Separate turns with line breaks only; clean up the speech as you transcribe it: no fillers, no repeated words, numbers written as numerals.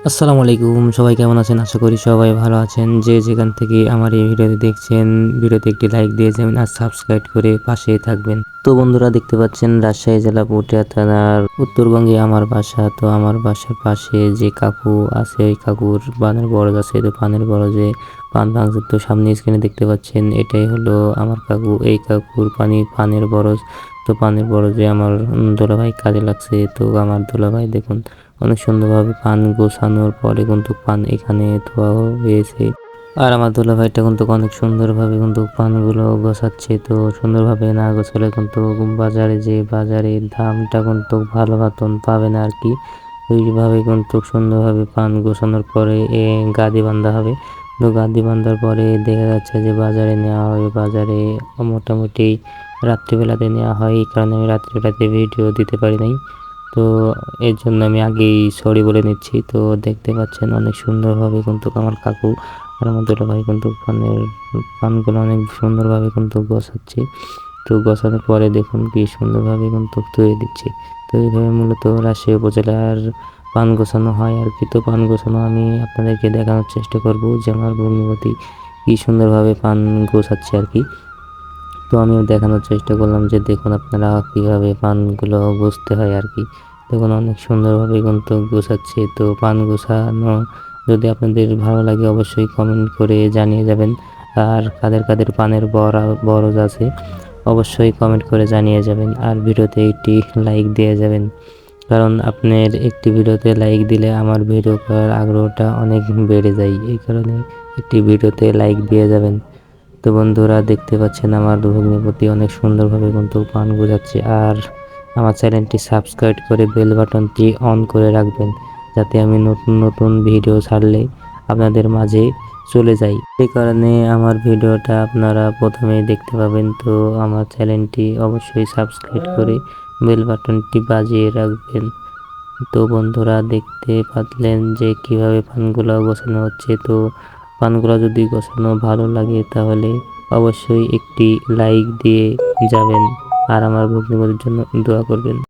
আসসালামু আলাইকুম, সবাই কেমন আছেন? আশা করি সবাই ভালো আছেন। যে যেখান থেকে আমার এই ভিডিওটি দেখছেন, ভিডিওতে একটি লাইক দিয়ে যাবেন আর সাবস্ক্রাইব করে পাশে থাকবেন। তো বন্ধুরা, দেখতে পাচ্ছেন রাজশাহী জেলা পুঠিয়া থানার উত্তরবঙ্গে আমার বাসা। তো আমার বাসার পাশে যে কাকু আছে, ওই কাকুর পানের বরজ আছে। তো পানের বরজে পান ভাঙছে। তো সামনে স্ক্রিনে দেখতে পাচ্ছেন, এটাই হলো আমার কাকু। এই কাকুর পানের বরজ। তো পানের বরজে আমার দুলাভাই কাজে লাগছে। তো আমার দুলাভাই দেখুন অনেক সুন্দরভাবে পান গোছানোর পরে কিন্তু পান এখানে ধোয়া হয়েছে। আর আমার দুলাভাইটা কিন্তু অনেক সুন্দরভাবে কিন্তু পানগুলো গোছাচ্ছে। তো সুন্দরভাবে না গোছালে কিন্তু বাজারের দামটা কিন্তু ভালো মতন পাবে না আর কি। ওইভাবে কিন্তু সুন্দরভাবে পান গোছানোর পরে গাদি বান্ধা হবে। তো গাদি বান্ধার পরে দেখা যাচ্ছে যে বাজারে নেওয়া হবে। বাজারে মোটামুটি রাত্রিবেলাতে নেওয়া হয়, এই কারণে আমি রাত্রিবেলাতে ভিডিও দিতে পারি নাই। তো এর জন্য আমি আগেই সরি বলে নিচ্ছি। তো দেখতে পাচ্ছেন অনেক সুন্দরভাবে কিন্তু আমার কাকু আর আমার দুলাভাই কিন্তু পানগুলো অনেক সুন্দরভাবে কিন্তু গোছাচ্ছে। তো গোছানোর পরে দেখুন কি সুন্দরভাবে কিন্তু ধুয়ে দিচ্ছে। তো এইভাবে মূলত রাজশাহী উপজেলার পান গোছানো হয় আর কি। তো পান গোছানো আমি আপনাদেরকে দেখানোর চেষ্টা করব যে আমার ভগ্নিপতি কি সুন্দরভাবে পান গোছাচ্ছে আর কি। তো আমিও দেখানোর চেষ্টা করলাম যে দেখুন আপনারা কীভাবে পানগুলো গুছতে হয় আর কি। দেখুন অনেক সুন্দরভাবে কিন্তু গোছাচ্ছে। তো পান গোছানো যদি আপনাদের ভালো লাগে অবশ্যই কমেন্ট করে জানিয়ে যাবেন। আর কাদের কাদের পানের বরজ আছে অবশ্যই কমেন্ট করে জানিয়ে যাবেন। আর ভিডিওতে একটি লাইক দিয়ে যাবেন, কারণ আপনার একটি ভিডিওতে লাইক দিলে আমার ভিডিও করার আগ্রহটা অনেক বেড়ে যায়। এই কারণে একটি ভিডিওতে লাইক দিয়ে যাবেন। তো বন্ধুরা, দেখতে পাচ্ছেন আমার ভগ্নিপতি অনেক সুন্দরভাবে কিন্তু পান গোছাচ্ছে। আর আমার চ্যানেলটি সাবস্ক্রাইব করে বেল বাটনটি অন করে রাখবেন, যাতে আমি নতুন নতুন ভিডিও ছাড়লে আপনাদের মাঝে চলে যাই। এই কারণে আমার ভিডিওটা আপনারা প্রথমেই দেখতে পাবেন। তো আমার চ্যানেলটি অবশ্যই সাবস্ক্রাইব করে বেল বাটনটি বাজিয়ে রাখবেন। তো বন্ধুরা, দেখতে পারলেন যে কিভাবে পানগুলো গোছানো হচ্ছে। তো পানগুলো যদি গোছানো ভালো লাগে তাহলে অবশ্যই একটি লাইক দিয়ে যাবেন আর আমার ভগ্নিপতির জন্য দোয়া করবেন।